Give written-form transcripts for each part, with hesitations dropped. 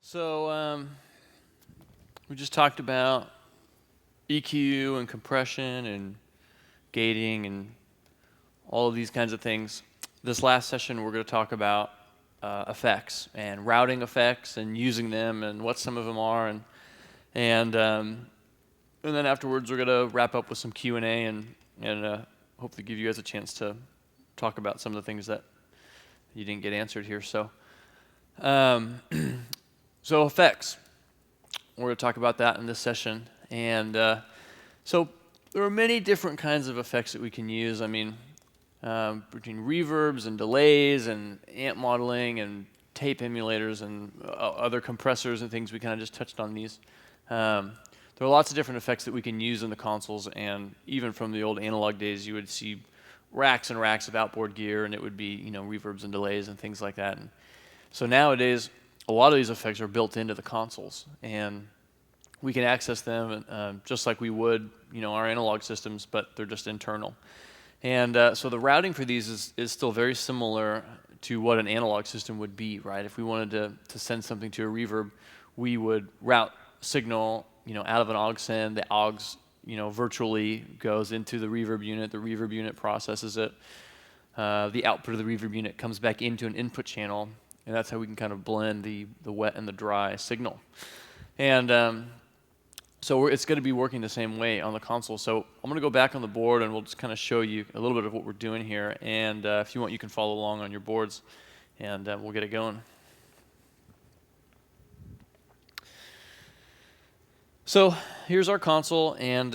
So we just talked about EQ and compression and gating and all of these kinds of things. This last session we're going to talk about effects and routing effects and using them and what some of them are and and then afterwards we're going to wrap up with some Q&A and hopefully give you guys a chance to talk about some of the things that you didn't get answered here. Um, so effects. We're going to talk about that in this session. And so there are many different kinds of effects that we can use. I mean, between reverbs and delays and amp modeling and tape emulators and other compressors and things, we kind of just touched on these. There are lots of different effects that we can use in the consoles, and even from the old analog days, you would see racks and racks of outboard gear, and it would be, reverbs and delays and things like that. And so nowadays, a lot of these effects are built into the consoles, and we can access them just like we would, our analog systems, but they're just internal. And so the routing for these is still very similar to what an analog system would be, right? If we wanted to send something to a reverb, we would route signal, out of an aux send. The aux, virtually goes into the reverb unit processes it. The output of the reverb unit comes back into an input channel, and that's how we can kind of blend the wet and the dry signal. And so it's going to be working the same way on the console. So I'm going to go back on the board, and we'll just kind of show you a little bit of what we're doing here. And if you want, you can follow along on your boards, and we'll get it going. So here's our console, and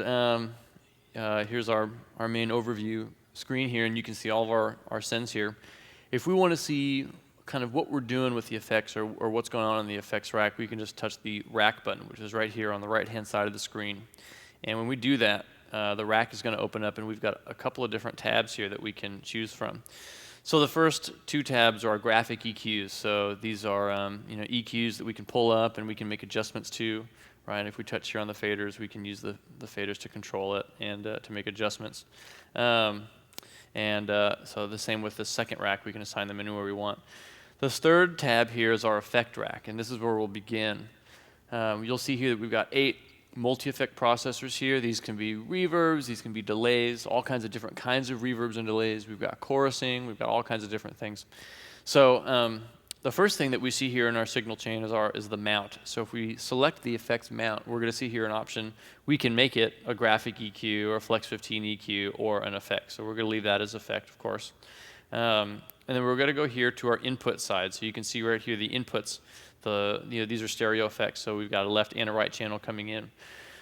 here's our main overview screen here, and you can see all of our sends here. If we want to see kind of what we're doing with the effects or what's going on in the effects rack, we can just touch the rack button, which is right here on the right-hand side of the screen. And when we do that, the rack is going to open up, and we've got a couple of different tabs here that we can choose from. So the first two tabs are graphic EQs. So these are EQs that we can pull up and we can make adjustments to. Right? If we touch here on the faders, we can use the faders to control it and to make adjustments. So the same with the second rack, we can assign them anywhere we want. This third tab here is our effect rack, and this is where we'll begin. You'll see here that we've got 8 multi-effect processors here. These can be reverbs, these can be delays, all kinds of different kinds of reverbs and delays. We've got chorusing, we've got all kinds of different things. So the first thing that we see here in our signal chain is the mount. So if we select the effects mount, we're going to see here an option. We can make it a graphic EQ or a Flex 15 EQ or an effect. So we're going to leave that as effect, of course. And then we're going to go here to our input side. So you can see right here the inputs. These are stereo effects. So we've got a left and a right channel coming in.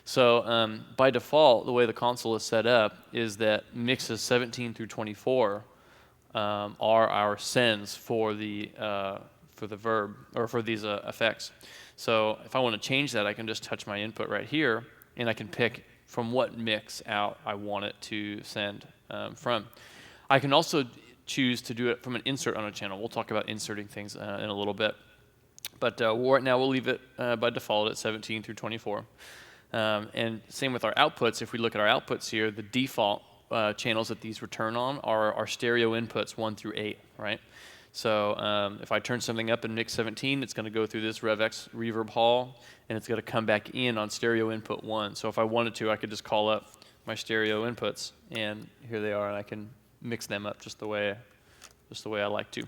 So by default, the way the console is set up is that mixes 17 through 24 are our sends for the verb or for these effects. So if I want to change that, I can just touch my input right here, and I can pick from what mix out I want it to send from. I can also choose to do it from an insert on a channel. We'll talk about inserting things in a little bit. But right now we'll leave it by default at 17 through 24. And same with our outputs. If we look at our outputs here, the default channels that these return on are our stereo inputs 1 through 8, right? So if I turn something up in mix 17, it's going to go through this RevX reverb hall, and it's going to come back in on stereo input 1. So if I wanted to, I could just call up my stereo inputs, and here they are, and I can mix them up just the way I like to.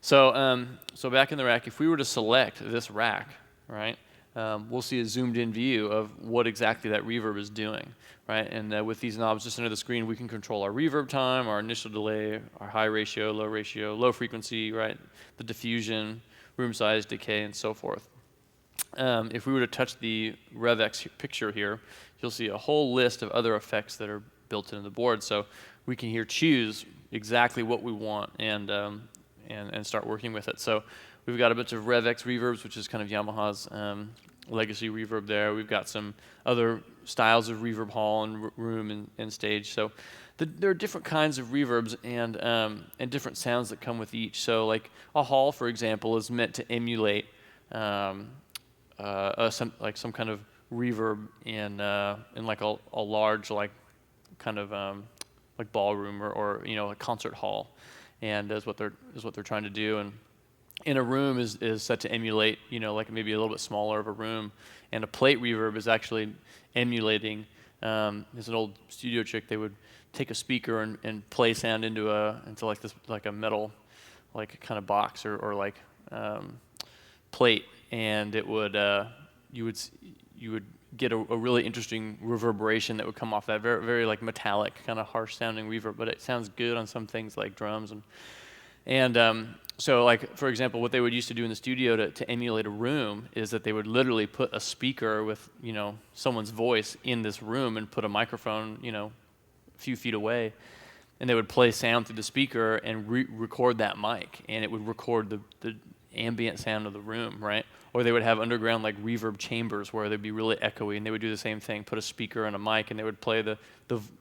So so back in the rack, if we were to select this rack, right, we'll see a zoomed-in view of what exactly that reverb is doing, right? And with these knobs just under the screen, we can control our reverb time, our initial delay, our high ratio, low frequency, right? The diffusion, room size, decay, and so forth. If we were to touch the RevX picture here, you'll see a whole list of other effects that are built into the board. So we can here choose exactly what we want and start working with it. So we've got a bunch of RevX reverbs, which is kind of Yamaha's legacy reverb there. We've got some other styles of reverb hall and room and stage. So there are different kinds of reverbs and different sounds that come with each. So like a hall, for example, is meant to emulate some kind of reverb in like a large like kind of like ballroom or a concert hall, and is what they're trying to do. And in a room is set to emulate, like maybe a little bit smaller of a room, and a plate reverb is actually emulating. There's an old studio trick. They would take a speaker and play sound into a metal, like kind of box or like plate, and it would you would get a really interesting reverberation that would come off that very very like metallic kind of harsh sounding reverb, but it sounds good on some things like drums and so like for example, what they would used to do in the studio to emulate a room is that they would literally put a speaker with someone's voice in this room and put a microphone a few feet away, and they would play sound through the speaker and record that mic, and it would record the ambient sound of the room, right? Or they would have underground like reverb chambers where they'd be really echoey, and they would do the same thing, put a speaker and a mic, and they would play the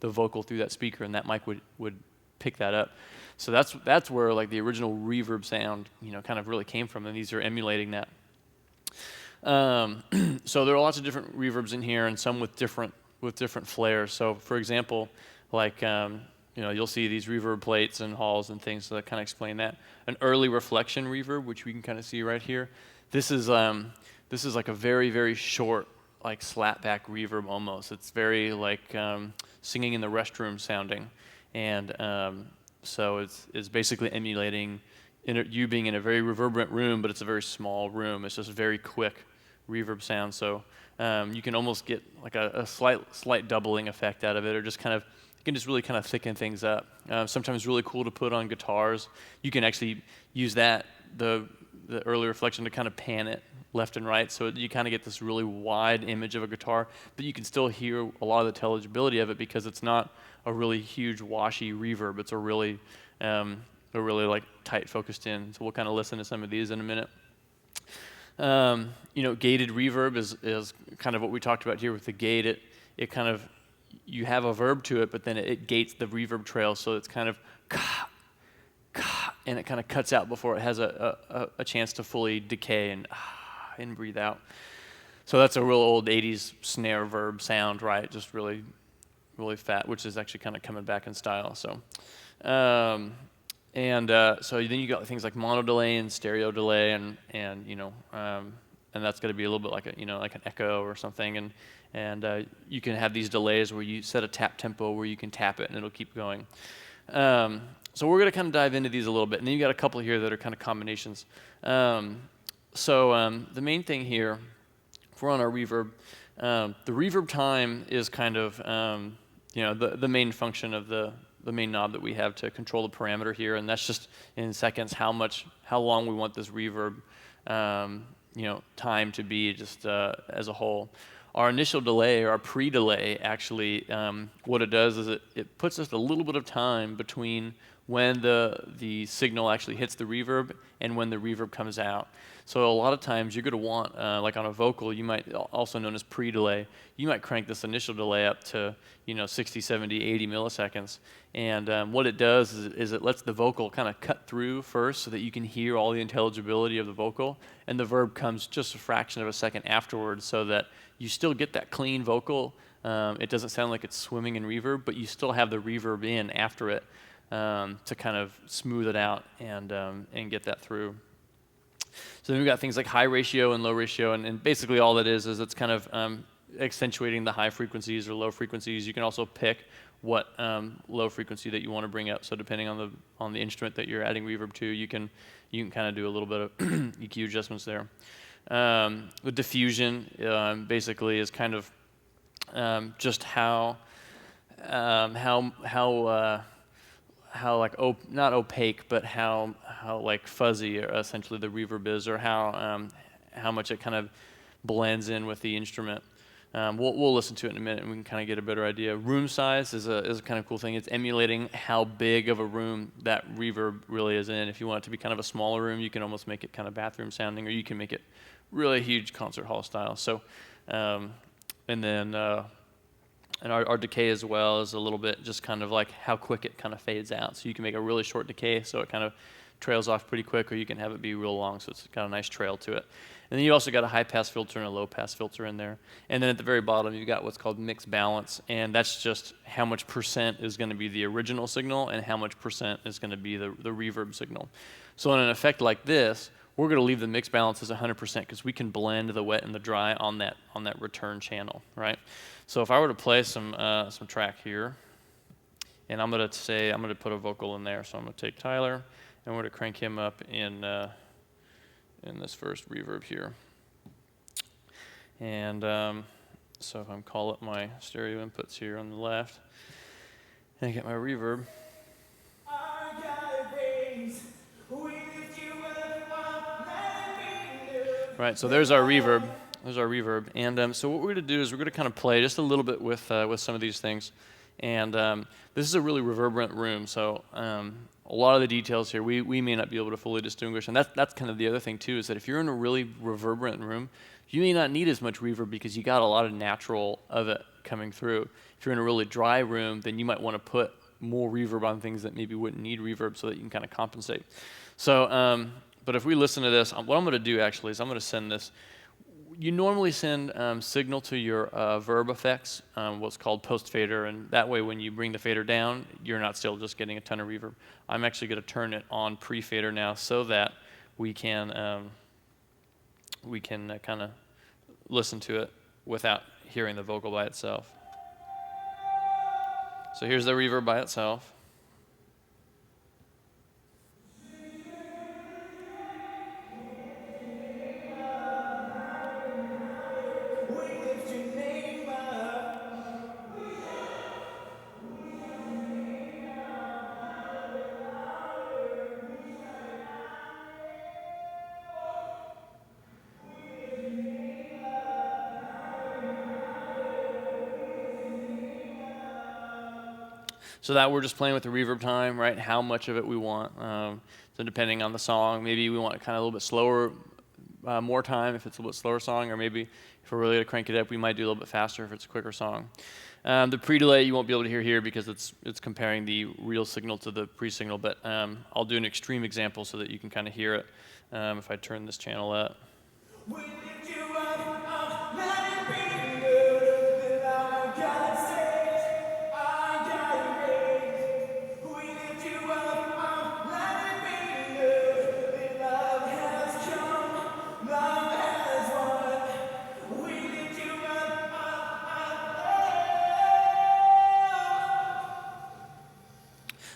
vocal through that speaker, and that mic would pick that up. So that's where like the original reverb sound, kind of really came from, and these are emulating that. So there are lots of different reverbs in here, and some with different flares. So for example, like you'll see these reverb plates and halls and things that kind of explain that. An early reflection reverb, which we can kind of see right here. This is like a very very short like slapback reverb almost. It's very like singing in the restroom sounding, and so it's basically emulating you being in a very reverberant room, but it's a very small room. It's just very quick reverb sound. So you can almost get like a slight doubling effect out of it, or just kind of you can just really kind of thicken things up. Sometimes really cool to put on guitars. You can actually use the early reflection to kind of pan it left and right, so you kind of get this really wide image of a guitar, but you can still hear a lot of the intelligibility of it because it's not a really huge washy reverb. It's a really like tight focused in. So we'll kind of listen to some of these in a minute. Gated reverb is kind of what we talked about here with the gate. It kind of, you have a verb to it, but then it gates the reverb trail, so it's kind of and it kind of cuts out before it has a chance to fully decay and breathe out. So that's a real old 80s snare verb sound, right? Just really, really fat, which is actually kind of coming back in style. So, so then you got things like mono delay and stereo delay, and that's going to be a little bit like like an echo or something, and you can have these delays where you set a tap tempo where you can tap it and it'll keep going. So we're going to kind of dive into these a little bit, and then you got a couple here that are kind of combinations. So the main thing here, if we're on our reverb, the reverb time is kind of the main function of the main knob that we have to control the parameter here, and that's just in seconds how long we want this reverb time to be just as a whole. Our initial delay, or our pre-delay, actually, what it does is it puts us a little bit of time between when the signal actually hits the reverb and when the reverb comes out. So a lot of times you're going to want, like on a vocal, you might, also known as pre-delay, you might crank this initial delay up to 60, 70, 80 milliseconds. And what it does is it lets the vocal kind of cut through first so that you can hear all the intelligibility of the vocal, and the verb comes just a fraction of a second afterwards, so that you still get that clean vocal. It doesn't sound like it's swimming in reverb, but you still have the reverb in after it to kind of smooth it out and get that through. So then we've got things like high ratio and low ratio, and basically all that is it's kind of accentuating the high frequencies or low frequencies. You can also pick what low frequency that you want to bring up. So depending on the instrument that you're adding reverb to, you can kind of do a little bit of EQ adjustments there. The diffusion basically is kind of just how like not opaque, but how like fuzzy essentially the reverb is, or how much it kind of blends in with the instrument. We'll listen to it in a minute and we can kind of get a better idea. Room size is a kind of cool thing. It's emulating how big of a room that reverb really is in. If you want it to be kind of a smaller room, you can almost make it kind of bathroom sounding, or you can make it really huge concert hall style. So, and then and our decay as well is a little bit just kind of like how quick it kind of fades out. So you can make a really short decay so it kind of trails off pretty quick, or you can have it be real long so it's got a nice trail to it. And then you also got a high pass filter and a low pass filter in there. And then at the very bottom you've got what's called mix balance, and that's just how much percent is going to be the original signal and how much percent is going to be the reverb signal. So in an effect like this, we're going to leave the mix balance as 100% because we can blend the wet and the dry on that return channel, right? So if I were to play some track here, and I'm going to put a vocal in there. So I'm going to take Tyler, and we're going to crank him up in this first reverb here. And so if I'm call up my stereo inputs here on the left, and I get my reverb. Right, so there's our reverb. And so what we're going to do is we're going to kind of play just a little bit with some of these things. And this is a really reverberant room, so a lot of the details here we may not be able to fully distinguish. And that's kind of the other thing too, is that if you're in a really reverberant room, you may not need as much reverb because you got a lot of natural of it coming through. If you're in a really dry room, then you might want to put more reverb on things that maybe wouldn't need reverb so that you can kind of compensate. So, but if we listen to this, what I'm going to do actually is I'm going to send this. You normally send signal to your verb effects, what's called post fader, and that way when you bring the fader down, you're not still just getting a ton of reverb. I'm actually going to turn it on pre-fader now so that we can kind of listen to it without hearing the vocal by itself. So here's the reverb by itself. So that we're just playing with the reverb time, right? How much of it we want. So depending on the song, maybe we want it kind of a little bit slower, more time if it's a little bit slower song, or maybe if we're really going to crank it up, we might do a little bit faster if it's a quicker song. The pre-delay you won't be able to hear here because it's comparing the real signal to the pre-signal, but I'll do an extreme example so that you can kind of hear it if I turn this channel up.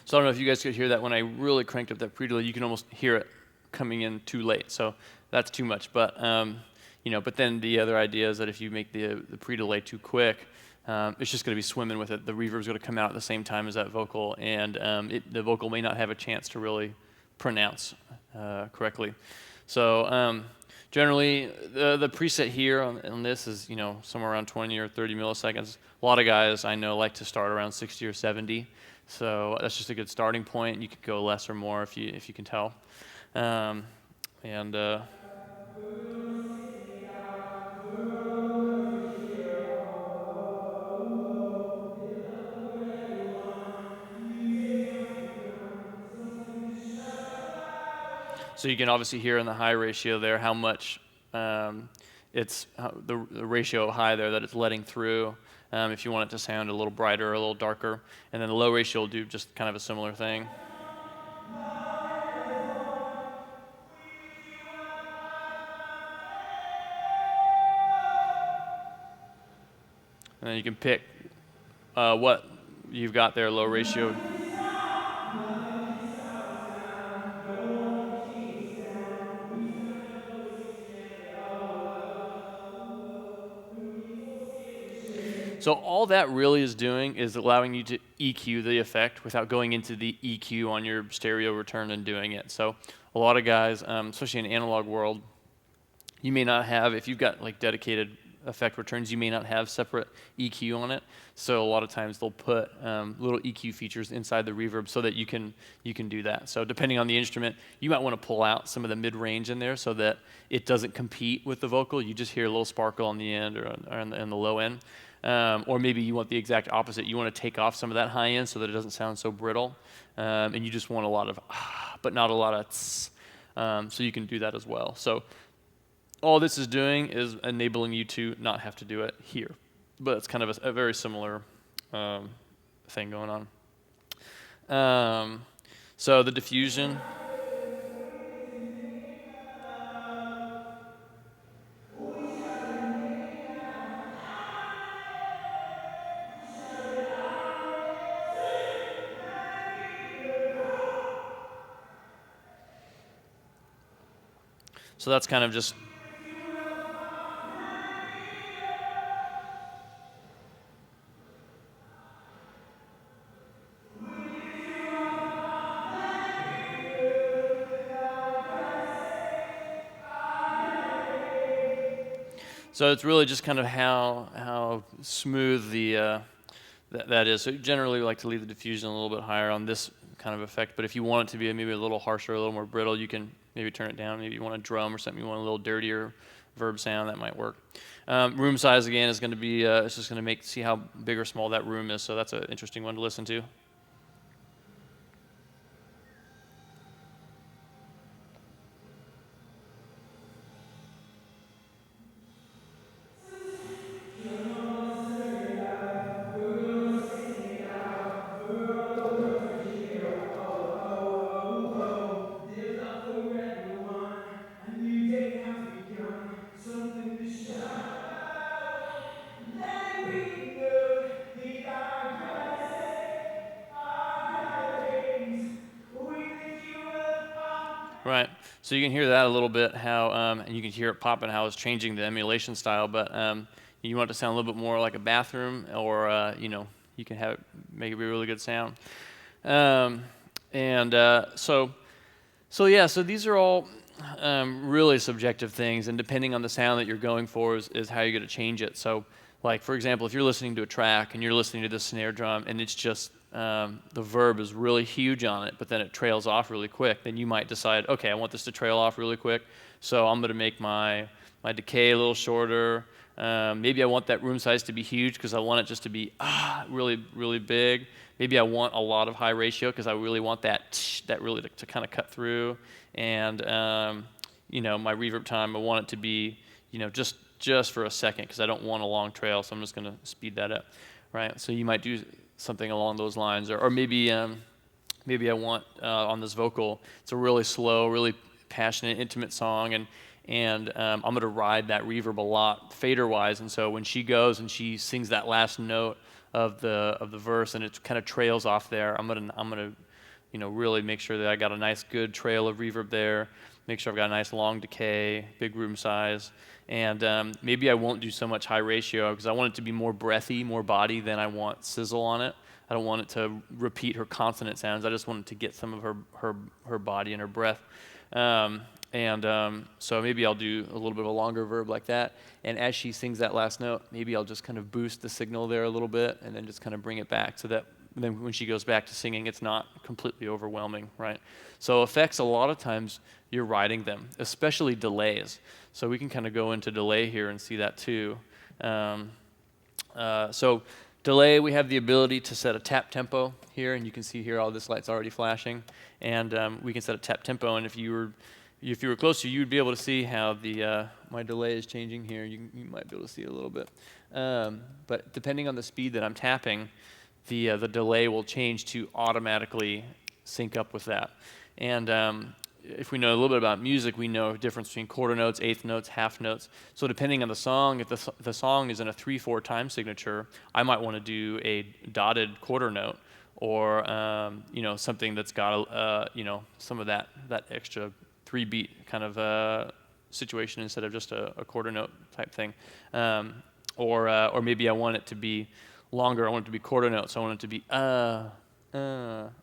So I don't know if you guys could hear that when I really cranked up that pre-delay. You can almost hear it coming in too late. So that's too much. But but then the other idea is that if you make the pre-delay too quick, it's just going to be swimming with it. The reverb's going to come out at the same time as that vocal, and the vocal may not have a chance to really pronounce correctly. So generally, the preset here on this is somewhere around 20 or 30 milliseconds. A lot of guys I know like to start around 60 or 70. So that's just a good starting point. You could go less or more if you can tell. So you can obviously hear in the high ratio there how much it's the ratio high there that it's letting through. If you want it to sound a little brighter or a little darker. And then the low ratio will do just kind of a similar thing. And then you can pick what you've got there, low ratio. So all that really is doing is allowing you to EQ the effect without going into the EQ on your stereo return and doing it. So a lot of guys, especially in the analog world, you may not have, if you've got like dedicated effect returns, you may not have separate EQ on it. So a lot of times they'll put little EQ features inside the reverb so that you can do that. So depending on the instrument, you might want to pull out some of the mid-range in there so that it doesn't compete with the vocal. You just hear a little sparkle on the end or on the low end. Or maybe you want the exact opposite. You want to take off some of that high end so that it doesn't sound so brittle. And you just want a lot of but not a lot of tss. So you can do that as well. So all this is doing is enabling you to not have to do it here. But it's kind of a very similar thing going on. So the diffusion. So that's kind of just. So it's really just kind of how smooth the that is. So generally we like to leave the diffusion a little bit higher on this kind of effect, but if you want it to be maybe a little harsher, a little more brittle, you can maybe turn it down. Maybe you want a drum or something, you want a little dirtier verb sound, that might work. Room size again is going to be, it's just going to see how big or small that room is, so that's an interesting one to listen to. Right. So you can hear that a little bit, how, and you can hear it popping, how it's changing the emulation style. But you want it to sound a little bit more like a bathroom, or you can have it make it be a really good sound. So yeah. So these are all really subjective things, and depending on the sound that you're going for is how you're going to change it. So, like for example, if you're listening to a track and you're listening to the snare drum, and it's just the verb is really huge on it, but then it trails off really quick, then you might decide, okay, I want this to trail off really quick, so I'm going to make my decay a little shorter. Maybe I want that room size to be huge because I want it just to be really, really big. Maybe I want a lot of high ratio because I really want that really to kind of cut through. And my reverb time, I want it to be just for a second because I don't want a long trail, so I'm just going to speed that up, right? So you might do something along those lines, or maybe I want on this vocal, it's a really slow, really passionate, intimate song, and I'm going to ride that reverb a lot fader-wise, and so when she goes and she sings that last note of the verse and it kind of trails off there, I'm gonna really make sure that I got a nice good trail of reverb there, make sure I've got a nice long decay, big room size, and maybe I won't do so much high ratio because I want it to be more breathy, more body than I want sizzle on it. I don't want it to repeat her consonant sounds. I just want it to get some of her body and her breath. So maybe I'll do a little bit of a longer verb like that. And as she sings that last note, maybe I'll just kind of boost the signal there a little bit and then just kind of bring it back so that then when she goes back to singing, it's not completely overwhelming, right? So effects, a lot of times you're riding them, especially delays. So we can kind of go into delay here and see that too. So delay, we have the ability to set a tap tempo here, and you can see here all this light's already flashing. And we can set a tap tempo, and if you were closer, you would be able to see how my delay is changing here. You might be able to see it a little bit. But depending on the speed that I'm tapping, the delay will change to automatically sync up with that. And if we know a little bit about music, we know the difference between quarter notes, eighth notes, half notes. So depending on the song, if the song is in a 3/4 time signature, I might want to do a dotted quarter note, or something that's got some of that extra 3-beat kind of situation instead of just a quarter note type thing. Or maybe I want it to be longer. I want it to be quarter notes. So I want it to be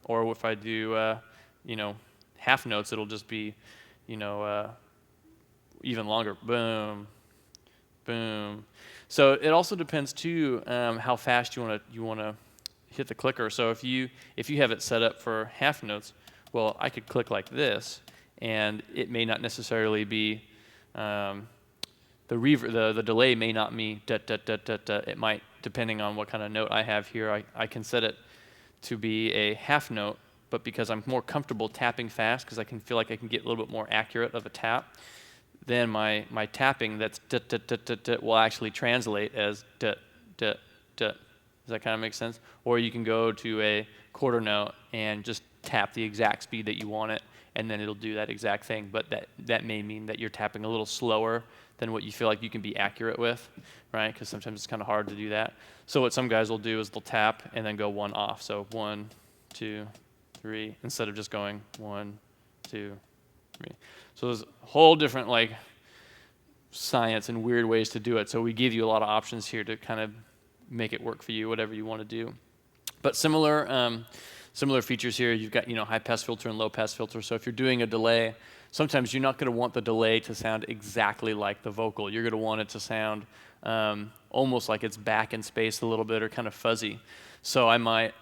or if I do half notes, it'll just be even longer. Boom, boom. So it also depends too how fast you want to hit the clicker. So if you have it set up for half notes, well, I could click like this, and it may not necessarily be the delay may not be da da da da da. It might, depending on what kind of note I have here, I can set it to be a half note, but because I'm more comfortable tapping fast, because I can feel like I can get a little bit more accurate of a tap, then my tapping that's da da da da da will actually translate as da da da. Does that kind of make sense? Or you can go to a quarter note and just tap the exact speed that you want it, and then it'll do that exact thing. But that may mean that you're tapping a little slower than what you feel like you can be accurate with, right? Because sometimes it's kind of hard to do that. So what some guys will do is they'll tap and then go one off. So 1, 2, 3, instead of just going 1, 2, me. So there's a whole different like science and weird ways to do it. So we give you a lot of options here to kind of make it work for you, whatever you want to do. But similar features here. You've got high pass filter and low pass filter. So if you're doing a delay, sometimes you're not going to want the delay to sound exactly like the vocal. You're going to want it to sound almost like it's back in space a little bit or kind of fuzzy. So I might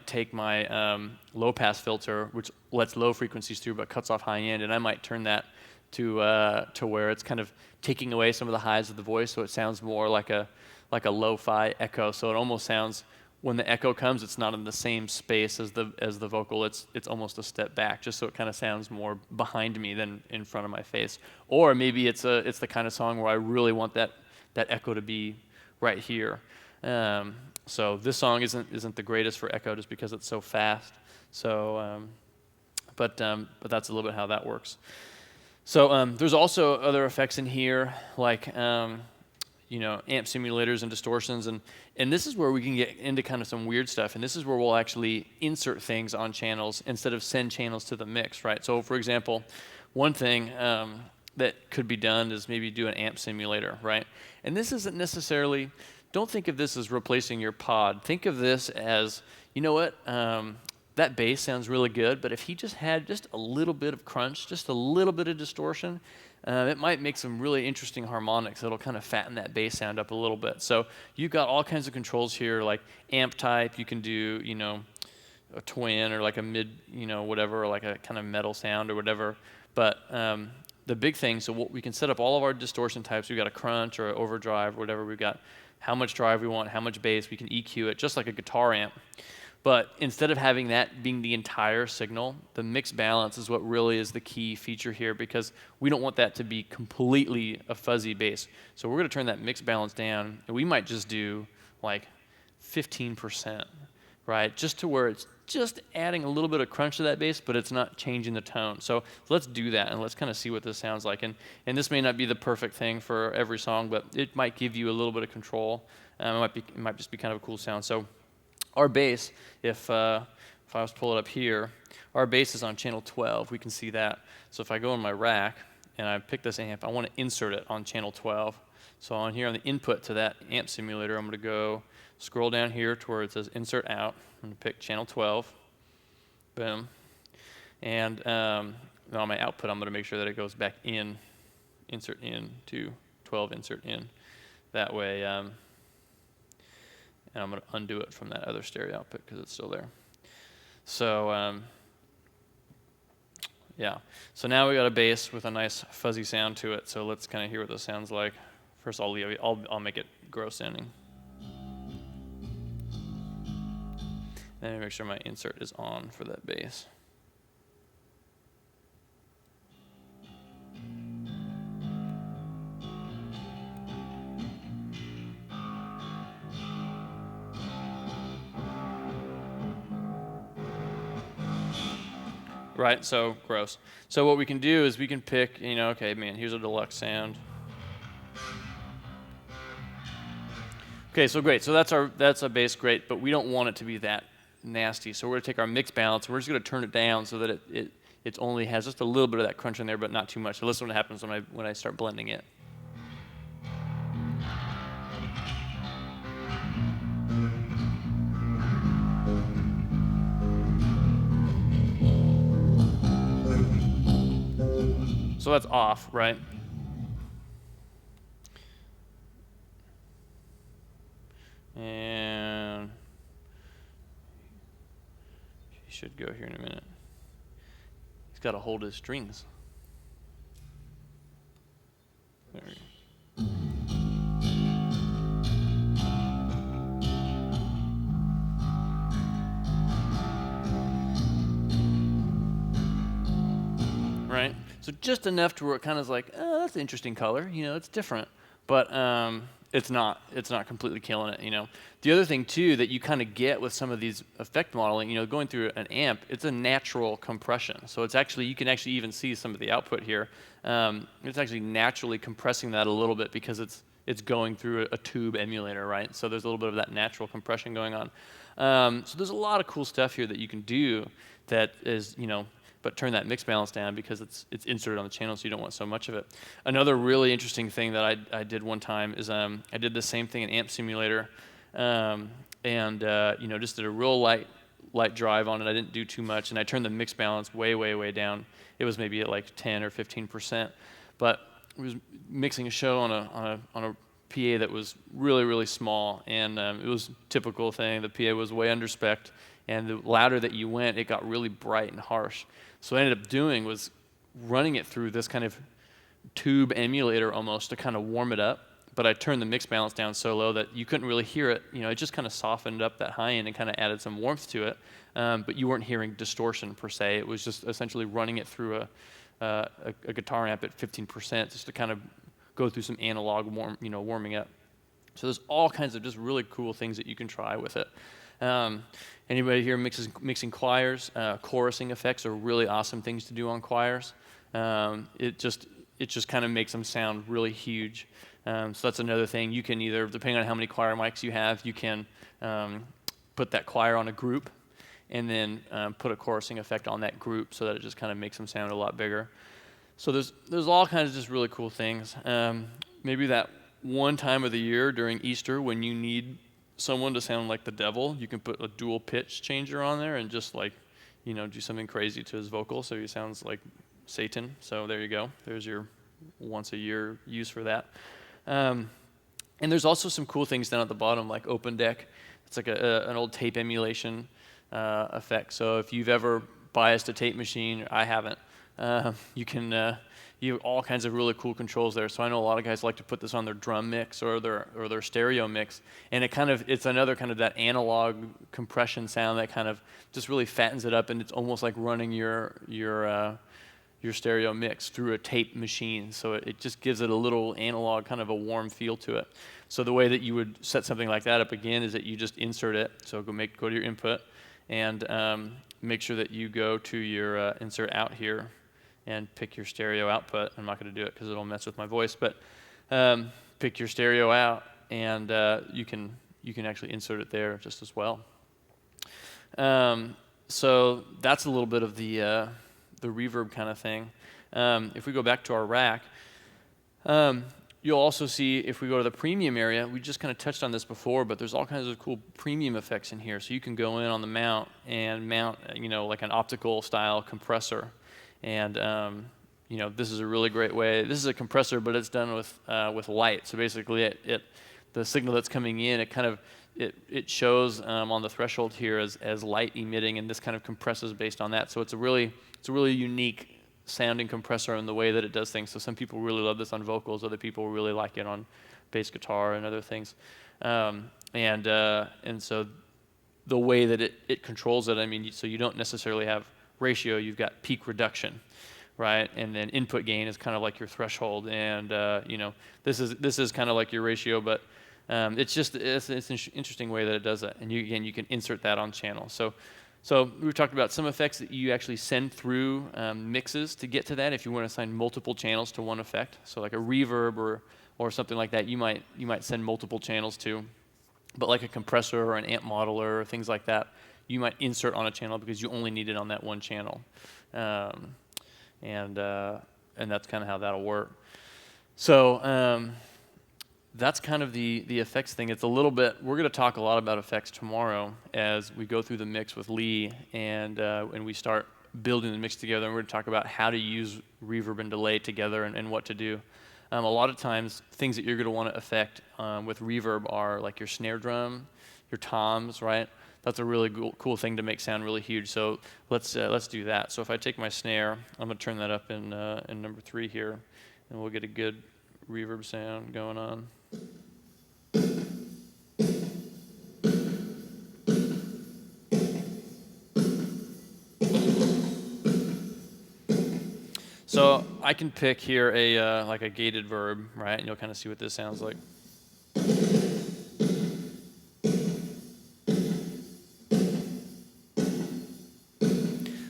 take my low pass filter, which lets low frequencies through but cuts off high end, and I might turn that to where it's kind of taking away some of the highs of the voice, so it sounds more like a lo-fi echo. So it almost sounds, when the echo comes, it's not in the same space as the vocal. It's almost a step back, just so it kind of sounds more behind me than in front of my face. Or maybe it's the kind of song where I really want that echo to be right here. So this song isn't the greatest for echo just because it's so fast. So, but that's a little bit how that works. So there's also other effects in here, like amp simulators and distortions, and this is where we can get into kind of some weird stuff, and this is where we'll actually insert things on channels instead of send channels to the mix, right? So for example, one thing that could be done is maybe do an amp simulator, right? And this isn't necessarily, don't think of this as replacing your pod. Think of this as, you know what, that bass sounds really good, but if he just had just a little bit of crunch, just a little bit of distortion, it might make some really interesting harmonics that'll kind of fatten that bass sound up a little bit. So you've got all kinds of controls here, like amp type. You can do, a twin or like a mid, whatever, or like a kind of metal sound or whatever. But the big thing, so we can set up all of our distortion types. We've got a crunch or an overdrive or whatever. We've got how much drive we want, how much bass. We can EQ it just like a guitar amp. But instead of having that being the entire signal, the mix balance is what really is the key feature here, because we don't want that to be completely a fuzzy bass. So we're going to turn that mix balance down, and we might just do like 15%, right? Just to where it's just adding a little bit of crunch to that bass, but it's not changing the tone. So let's do that, and let's kind of see what this sounds like. And this may not be the perfect thing for every song, but it might give you a little bit of control. It might just be kind of a cool sound. So our bass, if I was to pull it up here, our bass is on channel 12. We can see that. So if I go in my rack and I pick this amp, I want to insert it on channel 12. So on here on the input to that amp simulator, I'm going to go scroll down here to where it says insert out. I'm going to pick channel 12. Boom. And then on my output, I'm going to make sure that it goes back in, insert in to 12, insert in. That way, and I'm going to undo it from that other stereo output because it's still there. So yeah. So now we got a bass with a nice fuzzy sound to it. So let's kind of hear what this sounds like. First, I'll make it gross sounding. And make sure my insert is on for that bass. Right, so gross. So what we can do is we can pick, okay, man, here's a deluxe sound. Okay, so great. So that's a bass, great, but we don't want it to be that nasty. So we're gonna take our mix balance and we're just gonna turn it down so that it only has just a little bit of that crunch in there, but not too much. So listen what happens when I start blending it. So that's off, right? And he should go here in a minute. He's got to hold his strings. There we go. Right? So just enough to where it kind of is like, oh, that's an interesting color. It's different. But it's not completely killing it, The other thing, too, that you kind of get with some of these effect modeling, going through an amp, it's a natural compression. So you can actually even see some of the output here. It's actually naturally compressing that a little bit because it's going through a tube emulator, right? So there's a little bit of that natural compression going on. So there's a lot of cool stuff here that you can do that is, but turn that mix balance down because it's inserted on the channel, so you don't want so much of it. Another really interesting thing that I did one time is I did the same thing in Amp Simulator, and just did a real light drive on it. I didn't do too much, and I turned the mix balance way down. It was maybe at like 10 or 15%, but I was mixing a show on a PA that was really small, and it was a typical thing. The PA was way under spec'd, and the louder that you went, it got really bright and harsh. So what I ended up doing was running it through this kind of tube emulator almost to kind of warm it up, but I turned the mix balance down so low that you couldn't really hear it. It just kind of softened up that high end and kind of added some warmth to it, but you weren't hearing distortion per se. It was just essentially running it through a guitar amp at 15% just to kind of go through some analog warming up. So there's all kinds of just really cool things that you can try with it. Anybody here mixing choirs? Chorusing effects are really awesome things to do on choirs. It just kind of makes them sound really huge. So that's another thing. You can either, depending on how many choir mics you have, you can put that choir on a group and then put a chorusing effect on that group so that it just kind of makes them sound a lot bigger. So there's all kinds of just really cool things. Maybe that one time of the year during Easter when you need someone to sound like the devil, you can put a dual pitch changer on there and just do something crazy to his vocal so he sounds like Satan. So there you go. There's your once a year use for that. And there's also some cool things down at the bottom like open deck. It's like an old tape emulation effect. So if you've ever biased a tape machine, I haven't, you have all kinds of really cool controls there. So I know a lot of guys like to put this on their drum mix or their stereo mix, and it's another kind of that analog compression sound that kind of just really fattens it up, and it's almost like running your stereo mix through a tape machine. So it just gives it a little analog, kind of a warm feel to it. So the way that you would set something like that up again is that you just insert it. So go to your input and make sure that you go to your insert out here and pick your stereo output. I'm not going to do it because it'll mess with my voice, but pick your stereo out, and you can actually insert it there just as well. So that's a little bit of the reverb kind of thing. If we go back to our rack, you'll also see if we go to the premium area, we just kind of touched on this before, but there's all kinds of cool premium effects in here. So you can go in on the mount and mount, like an optical style compressor. And this is a really great way. This is a compressor, but it's done with light. So basically, the signal that's coming in, it shows on the threshold here as light emitting, and this kind of compresses based on that. So it's a really unique sounding compressor in the way that it does things. So some people really love this on vocals. Other people really like it on bass guitar and other things. And so the way that it controls it, so you don't necessarily have ratio, you've got peak reduction, right? And then input gain is kind of like your threshold, and this is kind of like your ratio, but it's an interesting way that it does that. And you can insert that on channel. So we've talked about some effects that you actually send through mixes to get to that. If you want to assign multiple channels to one effect, so like a reverb or something like that, you might send multiple channels to. But like a compressor or an amp modeler or things like that, you might insert on a channel because you only need it on that one channel. And that's kind of how that'll work. So that's kind of the effects thing. It's a little bit, we're going to talk a lot about effects tomorrow as we go through the mix with Lee and we start building the mix together. And we're going to talk about how to use reverb and delay together and what to do. A lot of times, things that you're going to want to affect with reverb are like your snare drum, your toms, right? That's a really cool thing to make sound really huge. So let's do that. So if I take my snare, I'm going to turn that up in number 3 here, and we'll get a good reverb sound going on. So I can pick here like a gated verb, right? And you'll kind of see what this sounds like.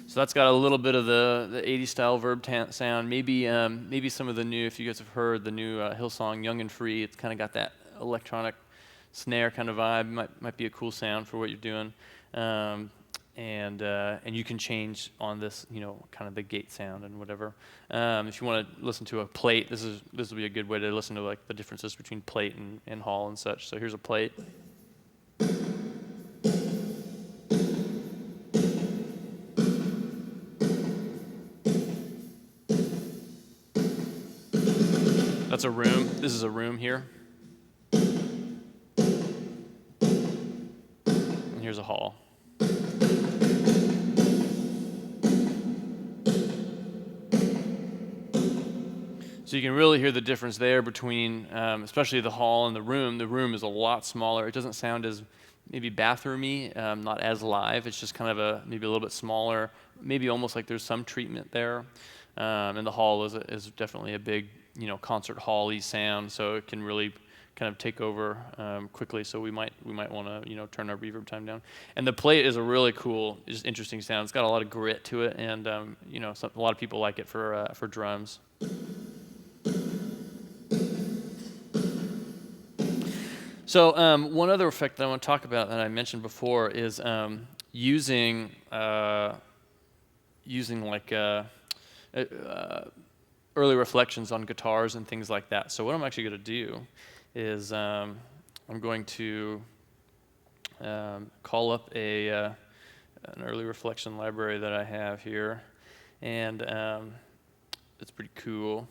So that's got a little bit of the 80s style verb sound. Maybe some of the new, if you guys have heard the new Hillsong Young and Free, it's kind of got that electronic snare kind of vibe. Might be a cool sound for what you're doing. and you can change on this, kind of the gate sound and whatever. If you want to listen to a plate, this will be a good way to listen to like the differences between plate and hall and such. So here's a plate. That's a room. This is a room here. And here's a hall. So you can really hear the difference there between, especially the hall and the room. The room is a lot smaller. It doesn't sound as maybe bathroomy, not as live. It's just kind of maybe a little bit smaller, maybe almost like there's some treatment there. And the hall is definitely a big, concert hall-y sound, so it can really kind of take over quickly. So we might want to turn our reverb time down. And the plate is a really cool, just interesting sound. It's got a lot of grit to it, and a lot of people like it for drums. So one other effect that I want to talk about that I mentioned before is using like early reflections on guitars and things like that. So what I'm actually going to do is I'm going to call up an early reflection library that I have here, and it's pretty cool.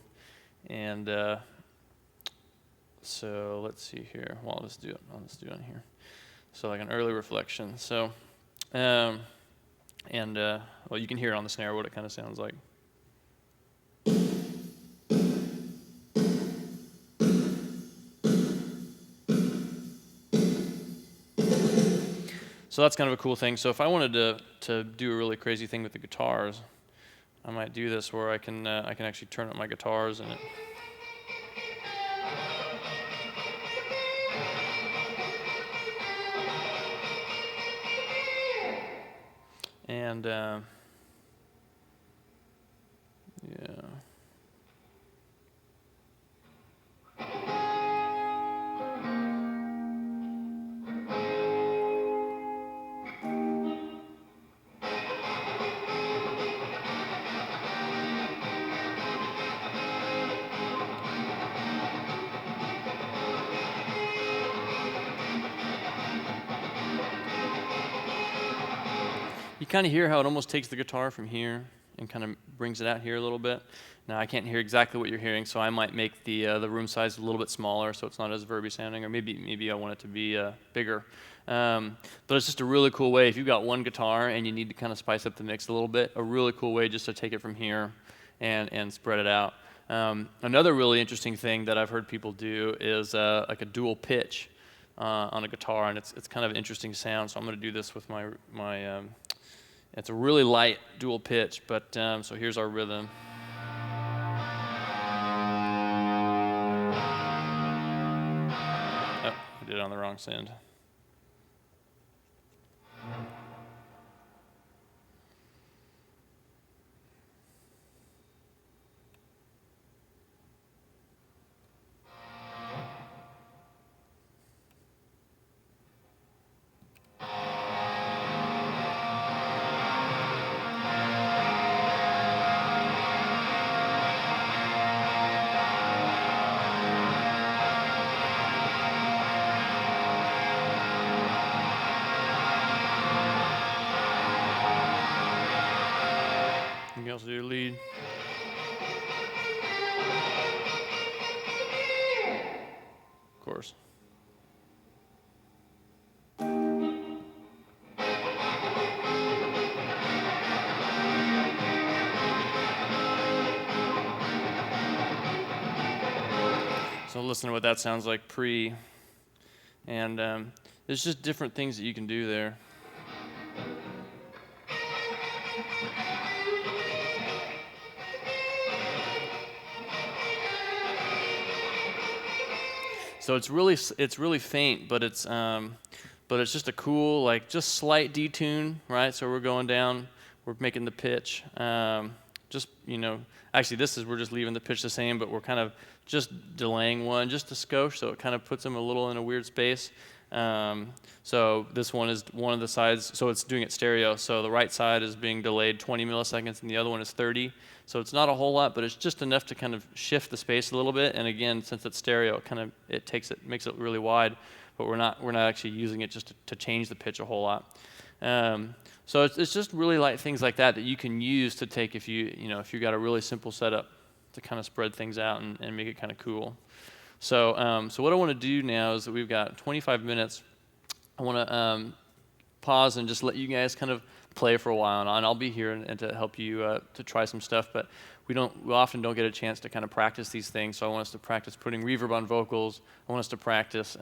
And so let's see here. Well, I'll just do it on here. So like an early reflection. So, well, you can hear it on the snare what it kind of sounds like. So that's kind of a cool thing. So if I wanted to do a really crazy thing with the guitars, I might do this where I can actually turn up my guitars and it. And yeah. You kind of hear how it almost takes the guitar from here and kind of brings it out here a little bit. Now I can't hear exactly what you're hearing, so I might make the room size a little bit smaller so it's not as verby sounding, or maybe I want it to be bigger. But it's just a really cool way. If you've got one guitar and you need to kind of spice up the mix a little bit, a really cool way just to take it from here and spread it out. Another really interesting thing that I've heard people do is like a dual pitch on a guitar, and it's kind of an interesting sound. So I'm going to do this with my it's a really light dual pitch, but so here's our rhythm. Oh, I did it on the wrong send. You can also do a lead. Of course. So listen to what that sounds like pre, and there's just different things that you can do there. So it's really faint, but it's just a cool, like, just slight detune, right? So we're going down, we're making the pitch. Just, actually we're just leaving the pitch the same, but we're kind of just delaying one just a skosh, so it kind of puts them a little in a weird space. So this one is one of the sides, so it's doing it stereo. So the right side is being delayed 20 milliseconds and the other one is 30. So it's not a whole lot, but it's just enough to kind of shift the space a little bit. And again, since it's stereo, it makes it really wide, but we're not actually using it just to change the pitch a whole lot. So it's just really like things like that you can use to take if you've got a really simple setup to kind of spread things out and make it kind of cool. So so what I want to do now is that we've got 25 minutes. I want to pause and just let you guys kind of play for a while, and I'll be here and to help you to try some stuff. But we often don't get a chance to kind of practice these things. So I want us to practice putting reverb on vocals. I want us to practice,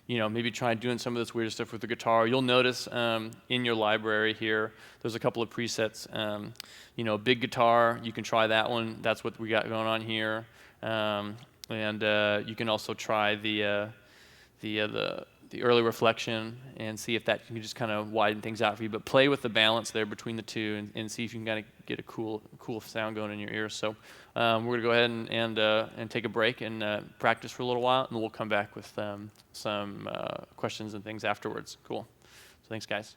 maybe try doing some of this weird stuff with the guitar. You'll notice in your library here, there's a couple of presets. Big guitar, you can try that one. That's what we got going on here. And you can also try the early reflection and see if that can just kind of widen things out for you. But play with the balance there between the two and see if you can kind of get a cool sound going in your ears. So we're going to go ahead and take a break and practice for a little while, and we'll come back with some questions and things afterwards. Cool. So thanks, guys.